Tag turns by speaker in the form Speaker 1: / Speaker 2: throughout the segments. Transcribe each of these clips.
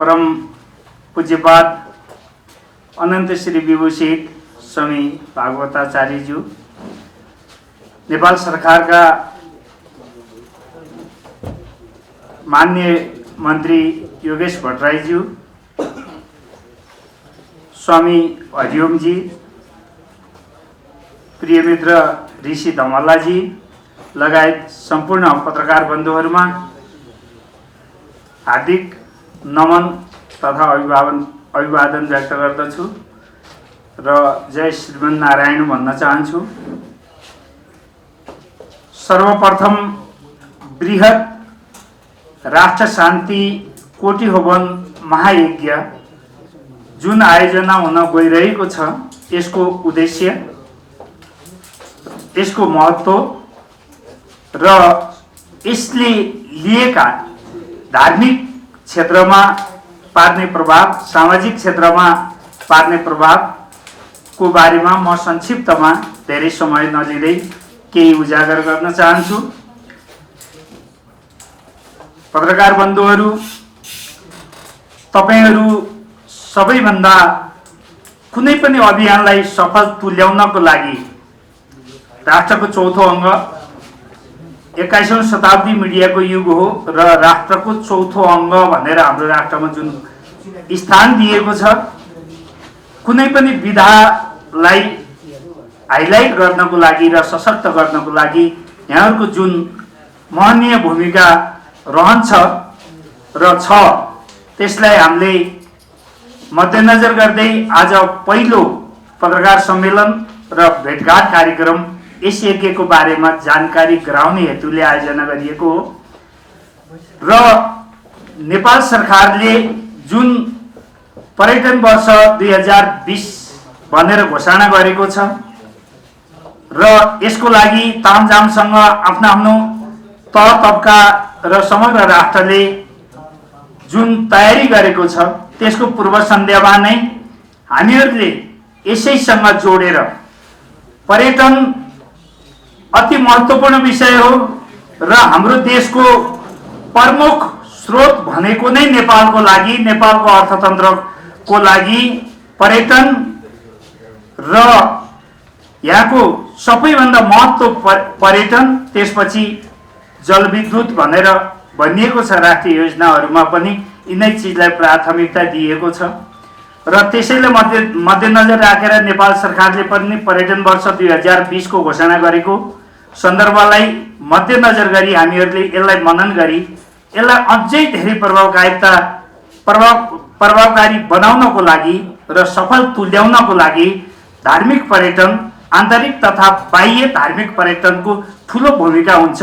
Speaker 1: परम पूज्यपाद अनंत श्री विभूषित स्वामी भागवताचार्यज्यू, नेपाल सरकार का माननीय मंत्री योगेश भट्टराईज्यू, स्वामी हरिओम जी, प्रिय मित्र ऋषि धमलाजी लगायत संपूर्ण पत्रकार बन्धुहरुमा हार्दिक नमन तथा अभिवादन व्यक्त गर्दछु र जय श्रीमन नारायण भन्न चाहन्छु। सर्वप्रथम बृहत राष्ट्र शान्ति कोटि होवन महायज्ञ जुन आयोजना हुन गइरहेको छ, यसको उद्देश्य, यसको महत्त्व र यसले लिएका धार्मिक क्षेत्रमा पार्ने प्रभाव, सामाजिक क्षेत्रमा पार्ने प्रभाव को बारेमा म संक्षिप्तमा धेरै समय नलिँदै केही उजागर गर्न चाहन्छु। पत्रकार बन्धुहरू, तपाईहरू सबैभन्दा कुनै पनि अभियानलाई सफल तुल्याउनको लागि राष्ट्रको चौथो अङ्ग 21औं शताब्दी मिडियाको युग हो र राष्ट्रको चौथो अङ्ग भनेर हाम्रो राष्ट्रमा जुन स्थान दिएको छ, कुनै पनि विधालाई हाइलाइट गर्नको लागि र सशक्त गर्नको लागि यहाँहरुको जुन महनीय भूमिका रहन्छ र छ, त्यसलाई हामीले मध्यनजर गर्दै आज पहिलो पत्रकार सम्मेलन र भेटघाट कार्यक्रम यस यज्ञको बारेमा जानकारी गराउने हेतुले आयोजना गरिएको हो र नेपाल सरकारले जुन पर्यटन वर्ष 2020 भनेर घोषणा गरेको छ र यसको लागि तामझामसँग आफ्नो तह तबका र समग्र राष्ट्रले जुन तयारी गरेको छ, त्यसको पूर्व सन्ध्यामा नै हामीहरूले यसैसँग जोडेर पर्यटन अति महत्त्वपूर्ण विषय हो र हाम्रो देशको प्रमुख स्रोत भनेको नै नेपालको लागि, नेपालको अर्थतन्त्रको लागि पर्यटन र यहाँको सबैभन्दा महत्त्व पर्यटन, त्यसपछि जलविद्युत भनेर भनिएको छ। राष्ट्रिय योजनाहरूमा पनि यिनै चिजलाई प्राथमिकता दिएको छ र त्यसैले मध्यनजर राखेर नेपाल सरकारले पनि पर्यटन वर्ष 2020 को घोषणा गरेको सन्दर्भलाई मध्यनजर गरी हामीहरूले यसलाई मनन गरी यसलाई अझै धेरै प्रभावकारी बनाउनको लागि र सफल तुल्याउनको लागि धार्मिक पर्यटन, आन्तरिक तथा बाह्य धार्मिक पर्यटनको ठूलो भूमिका हुन्छ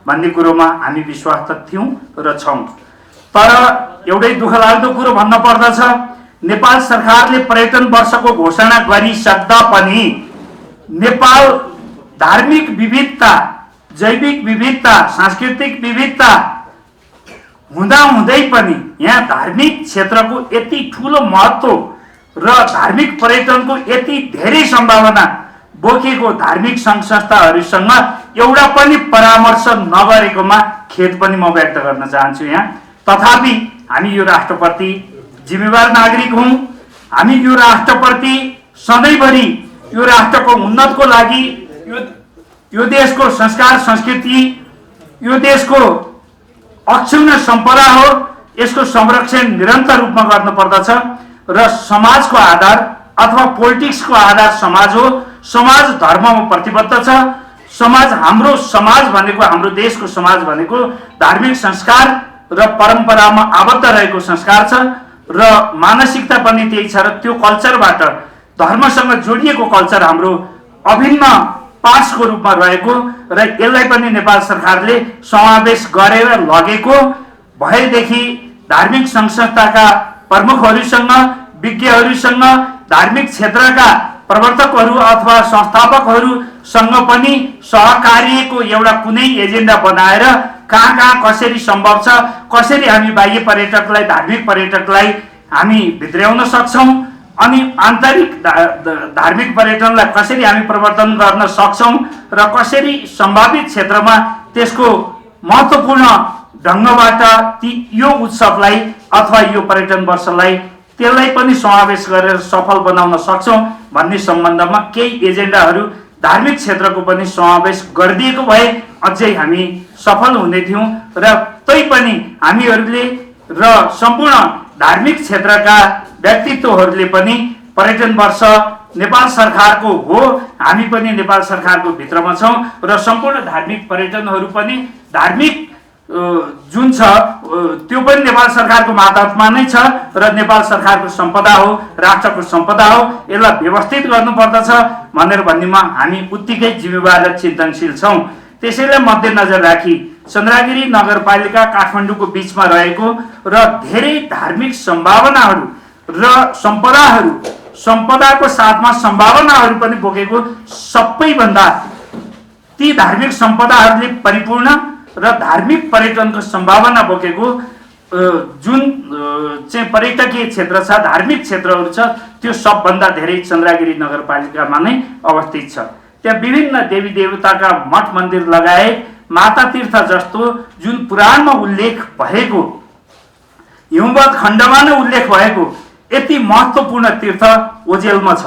Speaker 1: भन्ने कुरोमा हामी विश्वास थियौं र छौं। तर एउटै दुःखलाग्दो कुरो भन्न पर्दछ, नेपाल सरकारले पर्यटन वर्षको घोषणा गरिसक्दा पनि नेपाल धार्मिक विविधता, जैविक विविधता, सांस्कृतिक विविधता हुँदाहुँदै पनि यहाँ धार्मिक क्षेत्रको यति ठूलो महत्त्व र धार्मिक पर्यटनको यति धेरै सम्भावना बोकेको धार्मिक संघ संस्थाहरूसँग एउटा पनि परामर्श नगरेकोमा खेद पनि म व्यक्त गर्न चाहन्छु यहाँ। तथापि हामी यो राष्ट्रप्रति जिम्मेवार नागरिक हौं। हामी यो राष्ट्रप्रति सधैँभरि यो राष्ट्रको उन्नतको लागि, यो देशको संस्कार संस्कृति, यो देशको अक्षुण्ण सम्पदा हो, यसको संरक्षण निरन्तर रूपमा गर्नुपर्दछ र समाजको आधार अथवा पोलिटिक्सको आधार समाज हो। समाज धर्ममा प्रतिबद्ध छ। समाज, हाम्रो समाज भनेको, हाम्रो देशको समाज भनेको धार्मिक संस्कार र परम्परामा आबद्ध रहेको संस्कार छ र मानसिकता पनि त्यही छ र त्यो कल्चरबाट, धर्मसँग जोडिएको कल्चर हाम्रो अभिन्न पार्ट्सको रूपमा रहेको र यसलाई पनि नेपाल सरकारले समावेश गरेर लगेको भएदेखि धार्मिक संघ संस्थाका प्रमुखहरूसँग, विज्ञहरूसँग, धार्मिक क्षेत्रका प्रवर्तकहरू अथवा संस्थापकहरूसँग पनि सहकार्यको एउटा कुनै एजेन्डा बनाएर कहाँ कसरी सम्भव छ, कसरी हामी बाह्य पर्यटकलाई, धार्मिक पर्यटकलाई हामी भित्र्याउन सक्छौं अनि आन्तरिक धार्मिक पर्यटनलाई कसरी हामी प्रवर्धन गर्न सक्छौं र कसरी सम्भावित क्षेत्रमा त्यसको महत्त्वपूर्ण ढंगबाट यो उत्सवलाई अथवा यो पर्यटन वर्षलाई त्यसलाई पनि समावेश गरेर सफल बनाउन सक्छौं भन्ने सम्बन्धमा केही एजेन्डाहरू धार्मिक क्षेत्रको पनि समावेश गरिदिएको भए अझै हामी सफल हुने थियौं र तैपनि हामीहरूले र सम्पूर्ण धार्मिक क्षेत्रका व्यक्तित्वहरूले पनि पर्यटन वर्ष नेपाल सरकारको हो, हामी पनि नेपाल सरकारको भित्रमा छौं र सम्पूर्ण धार्मिक पर्यटनहरू पनि धार्मिक जुन छ त्यो पनि नेपाल सरकारको मातहतमा नै छ र नेपाल सरकारको सम्पदा हो, राष्ट्रको सम्पदा हो, यसलाई व्यवस्थित गर्नुपर्दछ भनेर भन्नेमा हामी उत्तिकै जिम्मेवार र चिन्तनशील छौं। त्यसैले मध्यनजर राखी चन्द्रगिरी नगरपालिका काठमाडौँको बीचमा रहेको र धेरै धार्मिक सम्भावनाहरू र सम्पदाको साथमा सम्भावनाहरू पनि बोकेको सबैभन्दा ती धार्मिक सम्पदाहरूले परिपूर्ण र धार्मिक पर्यटनको सम्भावना बोकेको जुन चाहिँ पर्यटकीय क्षेत्र छ, धार्मिक क्षेत्रहरू छ, त्यो सबभन्दा धेरै चन्द्रगिरी नगरपालिकामा नै अवस्थित छ। त्यहाँ विभिन्न देवी देवताका मठ मन्दिर लगायत माता तीर्थ जस्तो जुन पुराणमा उल्लेख भएको, हिमवत खण्डमा नै उल्लेख भएको यति महत्त्वपूर्ण तीर्थ ओजेलमा छ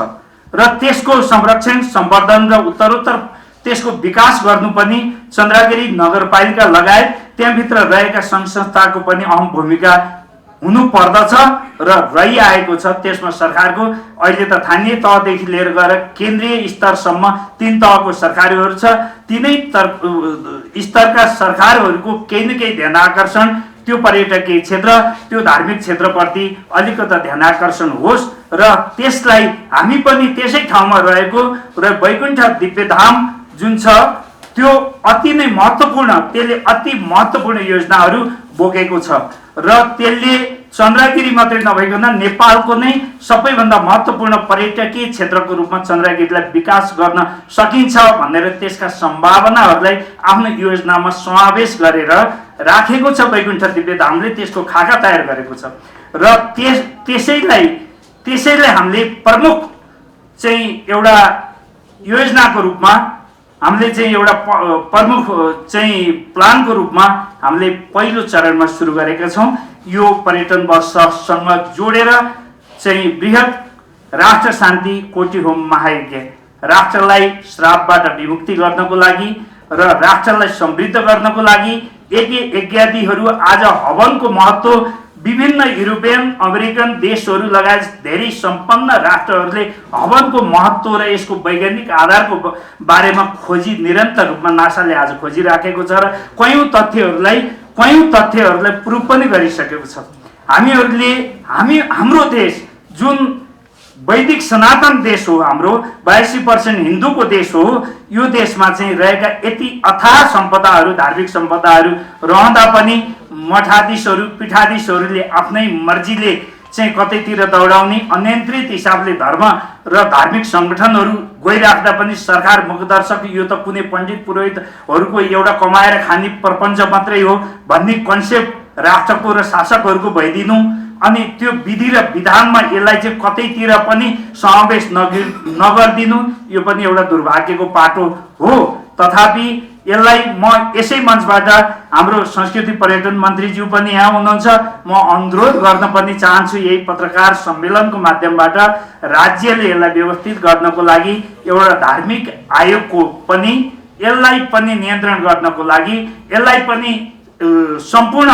Speaker 1: र त्यसको संरक्षण, सम्वर्धन र उत्तरोत्तर त्यसको विकास गर्नु पनि चन्द्रगिरी नगरपालिका लगायत त्यहाँभित्र रहेका सङ्घ संस्थाको पनि अहम भूमिका हुनु पर्दछ र रहिआएको छ। त्यसमा सरकारको अहिले त स्थानीय तहदेखि लिएर गएर केन्द्रीय स्तरसम्म 3 तहको सरकारहरू छ, तीनै स्तरका सरकारहरूको केही न केही ध्यान आकर्षण त्यो पर्यटकीय क्षेत्र, त्यो धार्मिक क्षेत्रप्रति अलिकता ध्यान आकर्षण होस् र त्यसलाई हामी पनि त्यसै ठाउँमा रहेको र वैकुण्ठ दिव्यधाम जुन छ त्यो अति नै महत्त्वपूर्ण, त्यसले अति महत्त्वपूर्ण योजनाहरू बोकेको छ र त्यसले चन्द्रगिरी मात्रै नभइकन नेपालको नै सबैभन्दा महत्त्वपूर्ण पर्यटकीय क्षेत्रको रूपमा चन्द्रगिरीलाई विकास गर्न सकिन्छ भनेर त्यसका सम्भावनाहरूलाई आफ्नो योजनामा समावेश गरेर राखेको छ। वैकुण्ठ दिव्यधामले त्यसको खाका तयार गरेको छ र त्यसैलाई हामीले प्रमुख चाहिँ एउटा योजनाको रूपमा, हामीले चाहिँ एउटा प्रमुख चाहिँ प्लानको रूपमा हामीले पहिलो चरणमा सुरु गरेका छौं। यो पर्यटन वर्षसँग जोडेर चाहिँ बृहत राष्ट्र शान्ति कोटी होम महायज्ञ, राष्ट्रलाई श्रापबाट विमुक्ति गर्नको लागि र राष्ट्रलाई समृद्ध गर्नको लागि यज्ञादिहरू आज हवनको महत्त्व विभिन्न युरोपियन, अमेरिकन देशहरू लगायत धेरै सम्पन्न राष्ट्रहरूले हवनको महत्त्व र यसको वैज्ञानिक आधारको बारेमा खोजी निरन्तर रूपमा नासाले आज खोजिराखेको छ र कयौं तथ्यहरूलाई प्रुभ पनि गरिसकेको छ। हाम्रो देश जुन वैदिक सनातन देश हो, हाम्रो 82% हिन्दूको देश हो, यो देशमा चाहिँ रहेका यति अथाह सम्पदाहरू, धार्मिक सम्पदाहरू रहँदा पनि मठाधीशहरू, पीठाधीशहरूले आफ्नै मर्जीले चाहिँ कतैतिर दौडाउने, अनियन्त्रित हिसाबले धर्म र धार्मिक सङ्गठनहरू गइराख्दा पनि सरकार मुखदर्शक यो त कुनै पण्डित पुरोहितहरूको एउटा कमाएर खाने प्रपञ्च मात्रै हो भन्ने कन्सेप्ट राष्ट्रको र शासकहरूको भइदिनु अनि त्यो विधि र विधानमा यसलाई चाहिँ कतैतिर पनि समावेश नगरिदिनु यो पनि एउटा दुर्भाग्यको पाटो हो। तथापि यसलाई म यसै मञ्चबाट हाम्रो संस्कृति पर्यटन मन्त्रीज्यू पनि यहाँ हुनुहुन्छ, म अनुरोध गर्न पनि चाहन्छु यही पत्रकार सम्मेलनको माध्यमबाट राज्यले यसलाई व्यवस्थित गर्नको लागि एउटा धार्मिक आयोगको पनि यसलाई पनि नियन्त्रण गर्नको लागि, यसलाई पनि सम्पूर्ण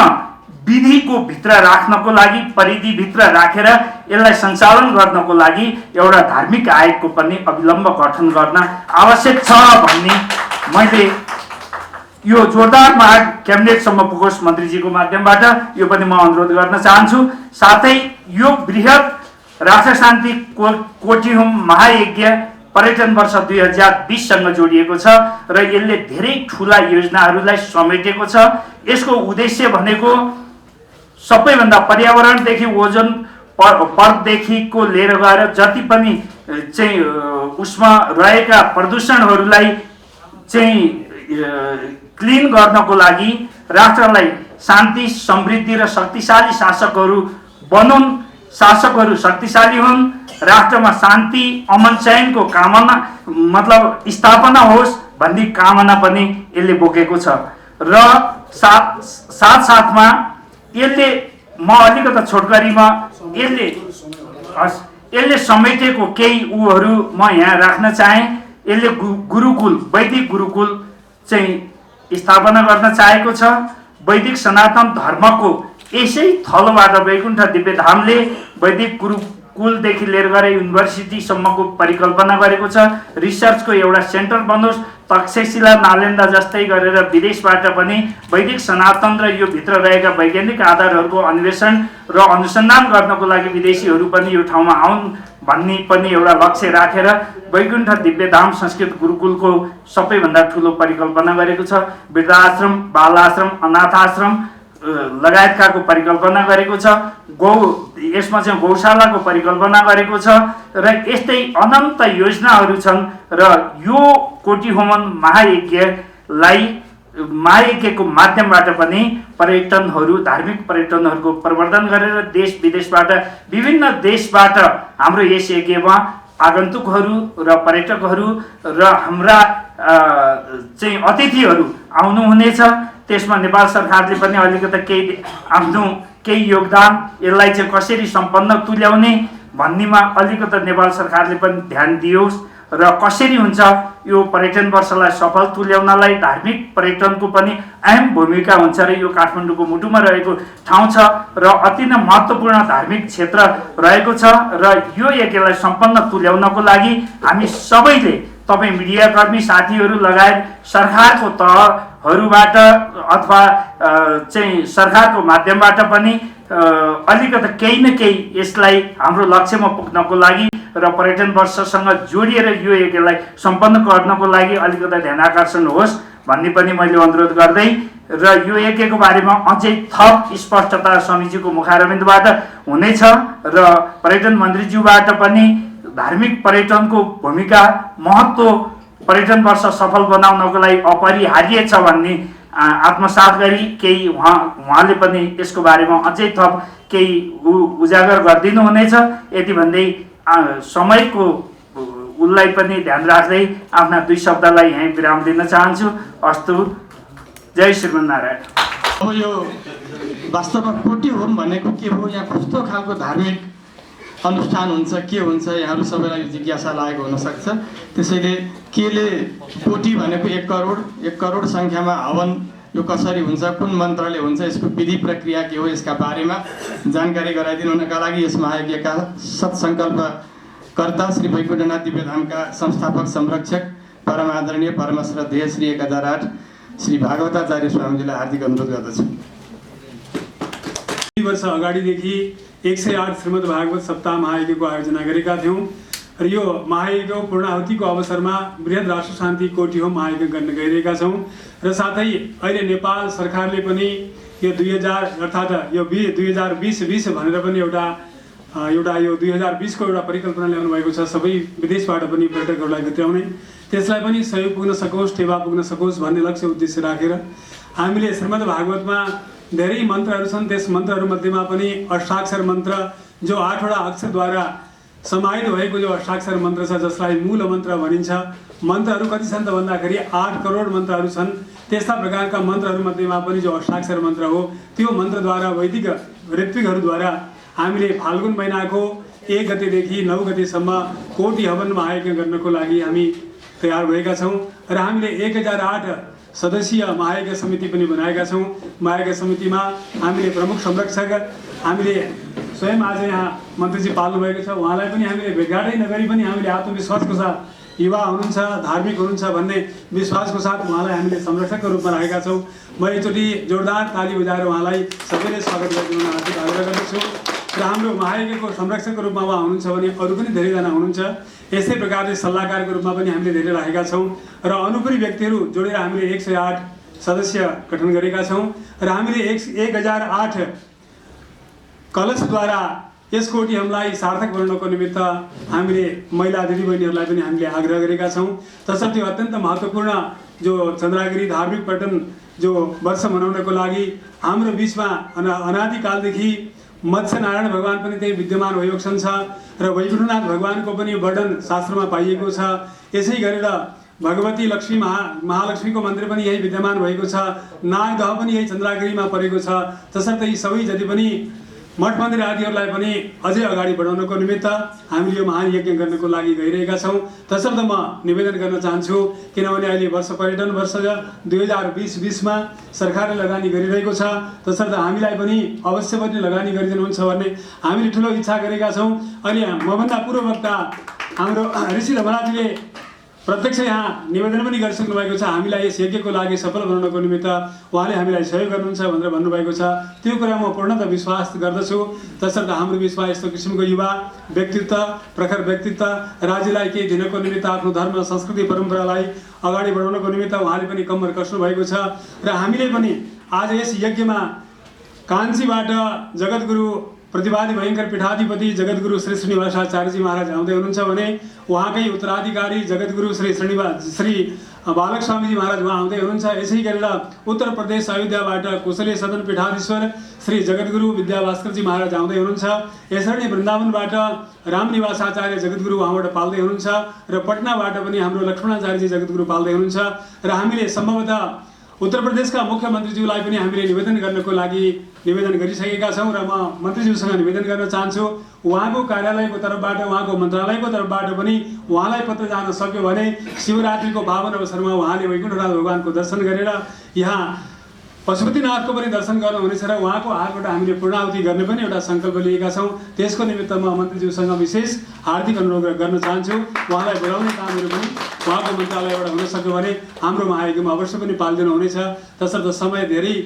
Speaker 1: विधिको भित्र राख्नको लागि, परिधिभित्र राखेर यसलाई सञ्चालन गर्नको लागि एउटा धार्मिक आयोगको पनि अविलम्ब गठन गर्न आवश्यक छ भन्ने मैले यो जोरदार माग क्याबिनेटसम्म पुगोस् मन्त्रीजीको माध्यमबाट यो पनि म अनुरोध गर्न चाहन्छु। साथै यो बृहत राष्ट्र शान्ति कोटी होम महायज्ञ पर्यटन वर्ष 2020 सँग जोडिएको छ र यसले धेरै ठूला योजनाहरूलाई समेटेको छ। यसको उद्देश्य भनेको सबैभन्दा पर्यावरणदेखि ओजोन परतदेखिको लिएर गएर जति पनि चाहिँ उसमा रहेका प्रदूषणहरूलाई चाहिँ क्लिन गर्नको लागि, राष्ट्रलाई शान्ति, समृद्धि र शक्तिशाली शासकहरू बनुन्, शासकहरू शक्तिशाली हुन्, राष्ट्रमा शान्ति, अमन चयनको कामना मतलब स्थापना होस् भन्ने कामना पनि यसले बोकेको छ र साथसाथमा यसले म अलिकति छोटकरीमा यसले समेटेको केही उहरू म यहाँ राख्न चाहे। यसले गुरुकुल, वैदिक गुरुकुल चाहिँ स्थापना गर्न चाहेको छ। वैदिक सनातन धर्मको यसै थलोबाट वैकुण्ठ दिव्यधामले वैदिक गुरुकुलदेखि लिएर गएर युनिभर्सिटीसम्मको परिकल्पना गरेको छ। रिसर्चको एउटा सेन्टर बनोस्, तक्षशिला नालन्दा जस्तै गरेर विदेशबाट पनि वैदिक सनातन र यो भित्र रहेका वैज्ञानिक आधारहरूको अन्वेषण र अनुसन्धान गर्नको लागि विदेशीहरू पनि यो ठाउँमा आउन् भन्ने पनि एउटा लक्ष्य राखेर वैकुण्ठ दिव्यधाम संस्कृत गुरुकुलको सबैभन्दा ठुलो परिकल्पना गरेको छ। वृद्धाश्रम, बालाश्रम, अनाथाश्रम लगायतकाको परिकल्पना गरेको छ। यसमा चाहिँ गौशालाको परिकल्पना गरेको छ र यस्तै अनन्त योजनाहरू छन्। र यो कोटी होमन महायज्ञको माध्यमबाट पनि पर्यटनहरू, धार्मिक पर्यटनहरूको प्रवर्धन गरेर देश विदेशबाट, विभिन्न देशबाट हाम्रो यस यज्ञमा आगन्तुकहरू र पर्यटकहरू र हाम्रा चाहिँ अतिथिहरू आउनुहुनेछ। त्यसमा नेपाल सरकारले पनि अलिकति केही योगदान, यसलाई चाहिँ कसरी सम्पन्न तुल्याउने भन्नेमा अलिकति नेपाल सरकारले पनि ध्यान दियोस् र कसरी हुन्छ यो पर्यटन वर्षलाई सफल तुल्याउनलाई धार्मिक पर्यटनको पनि अहम भूमिका हुन्छ र यो काठमाडौँको मुटुमा रहेको ठाउँ छ र अति नै महत्त्वपूर्ण धार्मिक क्षेत्र रहेको छ। र यो यज्ञलाई सम्पन्न तुल्याउनको लागि हामी सबैले, तपाईँ मिडियाकर्मी साथीहरू लगायत सरकारको तहहरूबाट अथवा चाहिँ सरकारको माध्यमबाट पनि अलिकति केही न केही यसलाई हाम्रो लक्ष्यमा पुग्नको लागि र पर्यटन वर्षसँग जोडिएर यो यज्ञलाई सम्पन्न गर्नको लागि अलिकति ध्यान आकर्षण होस् भन्ने पनि मैले अनुरोध गर्दै र यो यज्ञको बारेमा अझै थप स्पष्टता समितिको मुखारविन्दबाट हुनेछ र पर्यटन मन्त्रीज्यूबाट पनि धार्मिक पर्यटनको भूमिका, महत्त्व पर्यटन वर्ष सफल बनाउनको लागि अपरिहार्य छ भन्ने आत्मसात गरी केही उहाँले पनि यसको बारेमा अझै थप केही उजागर गरिदिनु हुनेछ। यति भन्दै समयको उसलाई पनि ध्यान राख्दै आफ्ना 2 शब्दलाई यहीँ विराम दिन चाहन्छु। अस्तु, जय श्रीमन्नारायण।
Speaker 2: अब यो वास्तवमा कोटी होम भनेको के हो, यहाँ कस्तो खालको धार्मिक अनुष्ठान हुन्छ, के हुन्छ, यहाँहरू सबैलाई जिज्ञासा लागेको हुनसक्छ। त्यसैले केले कोटी भनेको 1 करोड सङ्ख्यामा हवन यो कसरी हुन्छ, कुन मन्त्रले हुन्छ, यसको विधि प्रक्रिया के हो, यसका बारेमा जानकारी गराइदिनु हुनका लागि यस महायज्ञका सत्सङ्कल्पकर्ता श्री वैकुण्ठनाथ दिव्यधामका संस्थापक संरक्षक परम आदरणीय परम श्रद्धेय श्री 1008 श्री भागवताचार्य स्वामीजीलाई हार्दिक अनुरोध गर्दछु।
Speaker 3: वर्ष अगाडिदेखि 108 श्रीमद् भागवत सप्ताह महायज्ञको आयोजना गरेका थियौँ र यो महायज्ञको पूर्णाहुतिको अवसरमा बृहत राष्ट्र शान्ति कोटी होम महायज्ञ गर्न गइरहेका छौँ र साथै अहिले नेपाल सरकारले पनि यो 2000 अर्थात् यो 2020 भनेर पनि एउटा यो 2020 को एउटा परिकल्पना ल्याउनु भएको छ। सबै विदेशबाट पनि पर्यटकहरूलाई भित्राउने, त्यसलाई पनि सहयोग पुग्न सकोस्, टेवा पुग्न सकोस् भन्ने लक्ष्य उद्देश्य राखेर हामीले श्रीमद् भागवतमा धेरै मन्त्रहरू छन्। त्यस मन्त्रहरूमध्येमा पनि अष्टाक्षर मन्त्र जो 8वटा अक्षरद्वारा समाहित भएको जो अष्टाक्षर मन्त्र छ, जसलाई मूल मन्त्र भनिन्छ। मन्त्रहरू कति छन् त भन्दाखेरि 8 करोड मन्त्रहरू छन्। त्यस्ता प्रकारका मन्त्रहरूमध्येमा पनि जो अष्टाक्षर मन्त्र हो, त्यो मन्त्रद्वारा वैदिक ऋत्विकहरूद्वारा हामीले फाल्गुन महिनाको 1 गतेदेखि 9 गतेसम्म कोटी हवन महायज्ञ गर्नको लागि हामी तयार भएका छौँ र हामीले 1008 सदस्यीय महायज्ञ समिति पनि बनाएका छौँ। महायज्ञ समितिमा हामीले प्रमुख संरक्षक, हामीले स्वयं आज यहाँ मन्त्रीजी पाल्नु भएको छ, उहाँलाई पनि हामीले भेटघाटै नगरी पनि हामीले आत्मविश्वासको साथ युवा हुनुहुन्छ, धार्मिक हुनुहुन्छ भन्ने विश्वासको साथ उहाँलाई हामीले संरक्षकको रूपमा राखेका छौँ। म एकचोटि जोरदार ताली बजाएर उहाँलाई सबैले स्वागत गरिदिनु हार्दिक आग्रह गर्दछु। र हाम्रो महायज्ञको संरक्षकको रूपमा उहाँ हुनुहुन्छ भने अरू पनि धेरैजना हुनुहुन्छ। यस्तै प्रकारले सल्लाहकारको रूपमा पनि हामीले धेरै राखेका छौँ र अनुपरी व्यक्तिहरू जोडेर हामीले 108 सदस्य गठन गरेका छौँ र हामीले 1008 कलशद्वारा यस कोटी हमलाई सार्थक बनाउनको निमित्त हामीले महिला दिदीबहिनीहरूलाई पनि हामीले आग्रह गरेका छौँ। तसर्थ यो अत्यन्त महत्त्वपूर्ण जो चन्द्रगिरी धार्मिक पर्यटन जो वर्ष मनाउनको लागि हाम्रो बिचमा अनादिकालदेखि मत्स्य नारायण भगवान पनि त्यही विद्यमान भइबक्सन छ र वैकुण्ठनाथ भगवानको पनि वर्णन शास्त्रमा पाइएको छ। यसै गरेर भगवती लक्ष्मी महालक्ष्मीको मन्दिर पनि यही विद्यमान भएको छ। नागदह पनि यही चन्द्रगिरीमा परेको छ। तसर्थ यी सबै जति पनि मठ मन्दिर आदिहरूलाई पनि अझै अगाडि बढाउनको निमित्त हामीले यो महान यज्ञ गर्नको लागि गइरहेका छौँ। तसर्थ म निवेदन गर्न चाहन्छु, किनभने अहिले पर्यटन वर्ष 2020-20मा सरकारले लगानी गरिरहेको छ, तसर्थ हामीलाई पनि अवश्य पनि लगानी गरिदिनुहुन्छ भन्ने हामीले ठुलो इच्छा गरेका छौँ। अहिले मभन्दा पूर्व वक्ता हाम्रो ऋषि धमलाजीले प्रत्यक्ष यहाँ निवेदन पनि गरिसक्नु भएको छ, हामीलाई यस यज्ञको लागि सफल बनाउनको निमित्त उहाँले हामीलाई सहयोग गर्नुहुन्छ भनेर भन्नुभएको छ। त्यो कुरा म पूर्णतः विश्वास गर्दछु। तसर्थ हाम्रो बिचमा यस्तो किसिमको युवा व्यक्तित्व, प्रखर व्यक्तित्व राज्यलाई केही दिनको निमित्त आफ्नो धर्म संस्कृति परम्परालाई अगाडि बढाउनको निमित्त उहाँले पनि कम्मर कस्नु भएको छ। र हामीले पनि आज यस यज्ञमा कान्छीबाट जगद्गुरु प्रतिवादी भयङ्कर पीठाधिपति जगद्गुरु श्री श्रीनिवासाचार्यजी महाराज आउँदै हुनुहुन्छ भने उहाँकै उत्तराधिकारी जगद्गुरु श्री बालक स्वामीजी महाराज उहाँ आउँदै हुनुहुन्छ। यसै गरेर उत्तर प्रदेश अयोध्याबाट कुशली सदन पीठाधीश्वर श्री जगद्गुरु विद्याभास्करजी महाराज आउँदै हुनुहुन्छ। यसरी नै वृन्दावनबाट रामनिवास आचार्य जगद्गुरु उहाँबाट पाल्दै हुनुहुन्छ र पटनाबाट पनि हाम्रो लक्ष्मणाचार्यजी जगद्गुरु पाल्दै हुनुहुन्छ। र हामीले सम्भवतः उत्तर प्रदेशका मुख्यमन्त्रीज्यूलाई पनि हामीले निवेदन गर्नको लागि निवेदन गरिसकेका छौँ र म मन्त्रीज्यूसँग निवेदन गर्न चाहन्छु, उहाँको कार्यालयको तर्फबाट, उहाँको मन्त्रालयको तर्फबाट पनि उहाँलाई पत्र जान सक्यो भने शिवरात्रिको पावन अवसरमा उहाँले वैकुण्ठनाथ भगवानको दर्शन गरेर यहाँ पशुपतिनाथको पनि दर्शन गर्नुहुनेछ र उहाँको हातबाट हामीले पूर्णाहुति गर्ने पनि एउटा सङ्कल्प लिएका छौँ। त्यसको निमित्त म मन्त्रीज्यूसँग विशेष हार्दिक अनुरोध गर्न चाहन्छु। उहाँलाई बोलाउने कामहरू पनि उहाँको मन्त्रालयबाट हुन सक्यो भने हाम्रो महायज्ञमा अवश्य पनि पालिदिनु हुनेछ। तसर्थ समय धेरै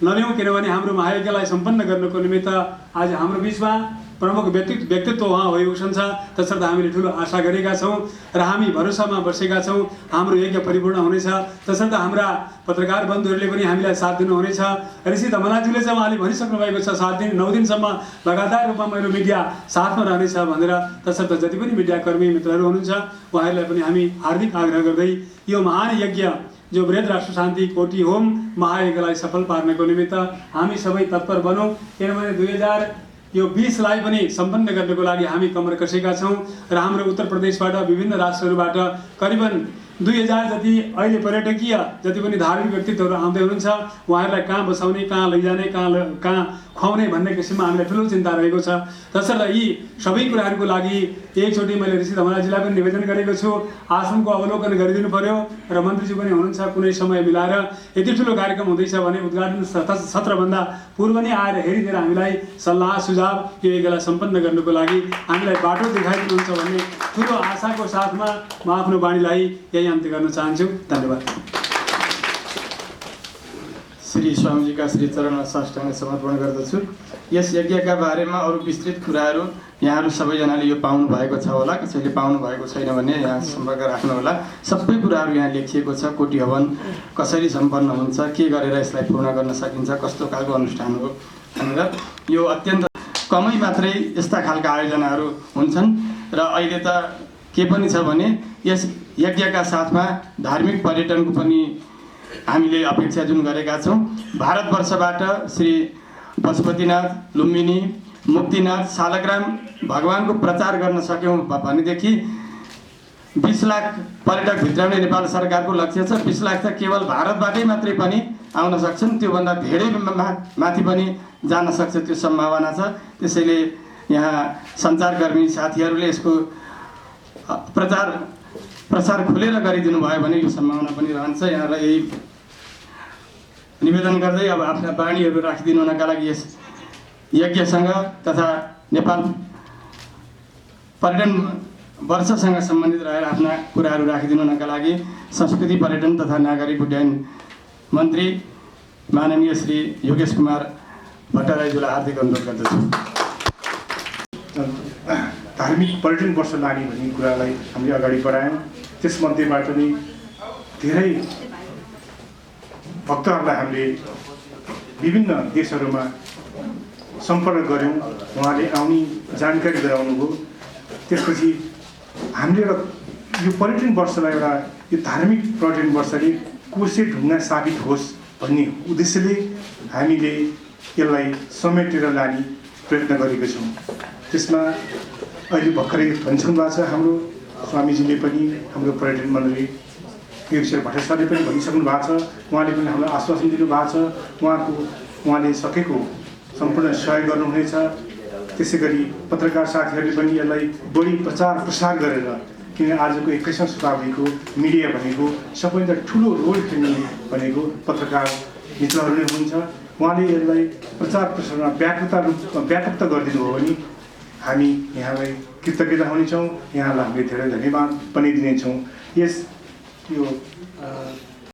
Speaker 3: नलिउँ, किनभने हाम्रो महायज्ञलाई सम्पन्न गर्नको निमित्त आज हाम्रो बिचमा प्रमुख व्यक्तित्व उहाँ भइबस्नुहुन्छ। तसर्थ हामीले ठुलो आशा गरेका छौँ र हामी भरोसामा बसेका छौँ हाम्रो यज्ञ परिपूर्ण हुनेछ। तसर्थ हाम्रा पत्रकार बन्धुहरूले पनि हामीलाई साथ दिनुहुनेछ। ऋषि धमलाजीले चाहिँ उहाँले भनिसक्नु भएको छ 7 दिन 9 दिनसम्म लगातार रूपमा मेरो मिडिया साथमा रहनेछ भनेर। तसर्थ जति पनि मिडियाकर्मी मित्रहरू हुनुहुन्छ उहाँहरूलाई पनि हामी हार्दिक आग्रह गर्दै यो महान यज्ञ जो वृहत राष्ट्र शान्ति कोटि होम महायज्ञलाई सफल पार्नको निमित्त हामी सबै तत्पर बनौँ, किनभने 2020लाई पनि सम्पन्न गर्नको लागि हामी कम्मर कसेका छौँ। र हाम्रो उत्तर प्रदेशबाट विभिन्न राष्ट्रहरूबाट करिबन 2000 जति अहिले पर्यटकीय जति पनि धार्मिक व्यक्तित्वहरू आउँदै हुनुहुन्छ। उहाँहरूलाई कहाँ बसाउने, कहाँ लैजाने, कहाँ खुवाउने भन्ने किसिममा हामीलाई ठुलो चिन्ता रहेको छ। तसर्थ यी सबै कुराहरूको लागि एकचोटि मैले ऋषि धमलाजीलाई पनि निवेदन गरेको छु, आश्रमको अवलोकन गरिदिनु पर्यो र मन्त्रीजी पनि हुनुहुन्छ, कुनै समय मिलाएर यति ठुलो कार्यक्रम हुँदैछ भने उद्घाटन सत्रभन्दा पूर्व नै आएर हेरिदिएर हामीलाई सल्लाह सुझाव यो यज्ञलाई सम्पन्न गर्नको लागि हामीलाई बाटो देखाइदिनुहुन्छ भन्ने ठुलो आशाको साथमा म आफ्नो बाणीलाई यही अन्त्य गर्न चाहन्छु। धन्यवाद।
Speaker 2: श्री स्वामीजीका श्री चरणमा साष्टाङ्ग समर्पण गर्दछु। यस यज्ञका बारेमा अरू विस्तृत कुराहरू यहाँहरू सबैजनाले यो पाउनु भएको छ होला, कसैले पाउनु भएको छैन भने यहाँ सम्पर्क राख्नु होला। सबै कुराहरू यहाँ लेखिएको छ। कोटि हवन कसरी सम्पन्न हुन्छ, के गरेर यसलाई पूर्ण गर्न सकिन्छ, कस्तो खालको अनुष्ठान हो भनेर यो अत्यन्त कमै मात्रै यस्ता खालका आयोजनाहरू हुन्छन्। र अहिले त के पनि छ भने यस यज्ञका साथमा धार्मिक पर्यटनको पनि हामीले अपेक्षा जुन गरेका छौँ। भारतवर्षबाट श्री पशुपतिनाथ, लुम्बिनी, मुक्तिनाथ, सालग्राम भगवानको प्रचार गर्न सक्यौँ भनेदेखि 20 लाख पर्यटक भित्राउने नेपाल सरकारको लक्ष्य छ। 20 लाख त केवल भारतबाटै मात्रै पनि आउन सक्छन्, त्योभन्दा धेरै माथि पनि जान सक्छ, त्यो सम्भावना छ। त्यसैले यहाँ सञ्चारकर्मी साथीहरूले यसको प्रसार खुलेर गरिदिनु भयो भने यो सम्भावना पनि रहन्छ। यहाँलाई यही निवेदन गर्दै अब आफ्ना बाणीहरू राखिदिनु हुनका लागि यस यज्ञसँग तथा नेपाल पर्यटन वर्षसँग सम्बन्धित रहेर आफ्ना कुराहरू राखिदिनु हुनका लागि संस्कृति पर्यटन तथा नागरिक उड्डयन मन्त्री माननीय श्री योगेश कुमार भट्टराईज्यूलाई हार्दिक अनुरोध गर्दछु।
Speaker 4: धार्मिक पर्यटन वर्ष लाने भन्ने कुरालाई हामीले अगाडि बढायौँ। त्यसमध्येबाट नै धेरै भक्तहरूलाई हामीले विभिन्न देशहरूमा सम्पर्क गऱ्यौँ, उहाँले आउने जानकारी गराउनुभयो। त्यसपछि हामीले एउटा यो पर्यटन वर्षलाई एउटा यो धार्मिक पर्यटन वर्षले कोसे ढुङ्गा साबित होस् भन्ने उद्देश्यले हामीले यसलाई समेटेर लाने प्रयत्न गरेका छौँ। त्यसमा अहिले भर्खरै भनिसक्नु भएको छ हाम्रो स्वामीजीले पनि, हाम्रो पर्यटन मन्त्री योगेश्वर भट्टाचार्यले पनि भनिसक्नु भएको छ। उहाँले पनि हामीलाई आश्वासन दिनुभएको छ। उहाँले सकेको सम्पूर्ण सहयोग गर्नुहुनेछ। त्यसै गरी पत्रकार साथीहरूले पनि यसलाई बढी प्रचार प्रसार गरेर, किन आजको 21औं शताब्दीको मिडिया भनेको सबैभन्दा ठुलो रोल खेल्ने भनेको पत्रकार मित्रहरू नै हुन्छ। उहाँले यसलाई प्रचार प्रसारमा व्यापकता गरिदिनु भयो भने हामी यहाँलाई कृतज्ञता हुनेछौँ, यहाँलाई हामीले धेरै धन्यवाद पनि दिनेछौँ। यो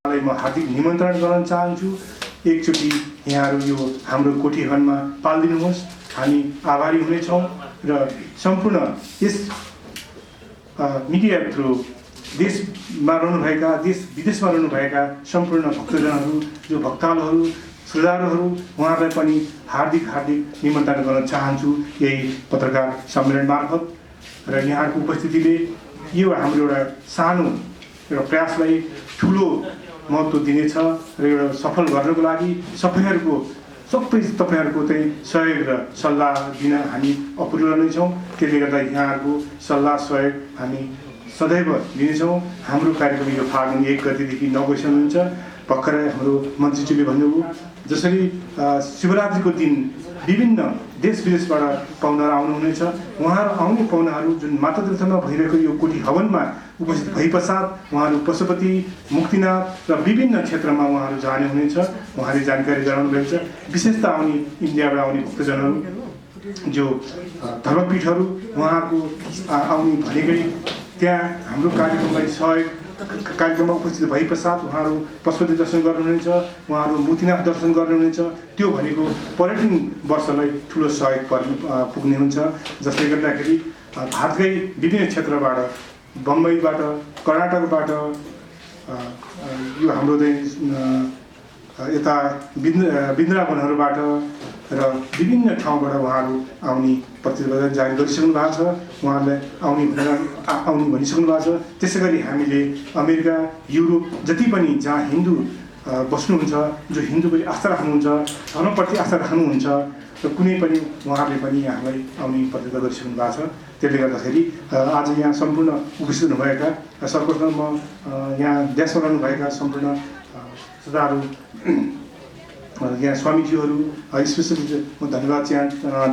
Speaker 4: म हार्दिक निमन्त्रण गर्न चाहन्छु, एकचोटि यहाँहरू यो हाम्रो कोठी हलमा पालिदिनुहोस्। हामी आभारी हुनेछौँ र सम्पूर्ण यस मिडिया थ्रु देशमा रहनुभएका, देश विदेशमा रहनुभएका सम्पूर्ण भक्तजनहरू, जो भक्तालुहरू, श्रद्धालुहरू, उहाँहरूलाई पनि हार्दिक निमन्त्रण गर्न चाहन्छु यही पत्रकार सम्मेलन मार्फत। र यहाँको उपस्थितिले यो हाम्रो एउटा सानो एउटा प्रयासलाई ठुलो महत्त्व दिनेछ र एउटा सफल गर्नको लागि सबै तपाईँहरूको चाहिँ सहयोग र सल्लाह दिन हामी अपुरो रहनेछौँ। त्यसले गर्दा यहाँहरूको सल्लाह सहयोग हामी सदैव दिनेछौँ। हाम्रो कार्यक्रम यो फागुन 1 गतेदेखि 9 गतेसम्म हुन्छ। भर्खरै हाम्रो मन्त्रीज्यूले भन्नुभयो, जसरी शिवरात्रिको दिन विभिन्न देश विदेशबाट पाहुनाहरू आउनुहुनेछ, उहाँहरू आउने पाहुनाहरू जुन मातातीर्थमा भइरहेको यो कोठी हवनमा उपस्थित भए पश्चात उहाँहरू पशुपति, मुक्तिनाथ र विभिन्न क्षेत्रमा उहाँहरू जाने हुनेछ। उहाँले जानकारी गराउनु भएको छ। विशेषतः आउने इन्डियाबाट आउने भक्तजनहरू, जो धर्मपीठहरू उहाँहरूको आउने भनेकै त्यहाँ हाम्रो कार्यक्रमलाई सहयोग, कार्यक्रममा उपस्थित भए पश्चात उहाँहरू पशुपति दर्शन गर्नुहुनेछ, उहाँहरू मुक्तिनाथ दर्शन गर्नुहुनेछ। त्यो भनेको पर्यटन वर्षलाई ठुलो सहयोग पुग्ने हुन्छ। जसले गर्दाखेरि भारतकै विभिन्न क्षेत्रबाट, बम्बईबाट, कर्नाटकबाट, यो हाम्रो यता वृन्दावनहरूबाट र विभिन्न ठाउँबाट उहाँहरू आउने प्रतिबद्धता जारी गरिसक्नु भएको छ। उहाँहरूलाई आउने भनिसक्नु भएको छ। त्यसै गरी हामीले अमेरिका, युरोप जति पनि जहाँ हिन्दू बस्नुहुन्छ, जो हिन्दूप्रति आस्था राख्नुहुन्छ, धर्मप्रति आस्था राख्नुहुन्छ, र कुनै पनि उहाँहरूले पनि यहाँलाई आउने प्रतिबद्धता गरिसक्नु भएको छ। त्यसले गर्दाखेरि आज यहाँ सम्पूर्ण उपस्थित हुनुभएका, सर्वप्रथम म यहाँ देशमा रहनुभएका सम्पूर्ण श्रद्धालु, यहाँ स्वामीज्यूहरू स्पेसली म धन्यवाद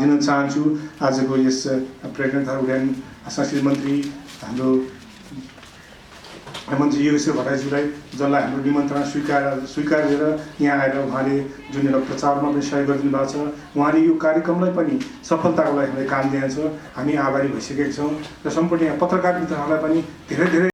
Speaker 4: दिन चाहन्छु। आजको यस पर्यटन तथा उड्डयन संस्कृति मन्त्री हाम्रो मन्त्री योगेश्वर भट्टराईज्यूलाई, जसलाई हाम्रो निमन्त्रणा स्वीकारेर यहाँ आएर उहाँले जुन एउटा प्रचारमा पनि सहयोग गरिदिनु भएको छ, उहाँले यो कार्यक्रमलाई पनि सफलताको लागि हामीलाई काम दिएको छ। हामी आभारी भइसकेका छौँ र सम्पूर्ण यहाँ पत्रकार मित्रहरूलाई पनि धेरै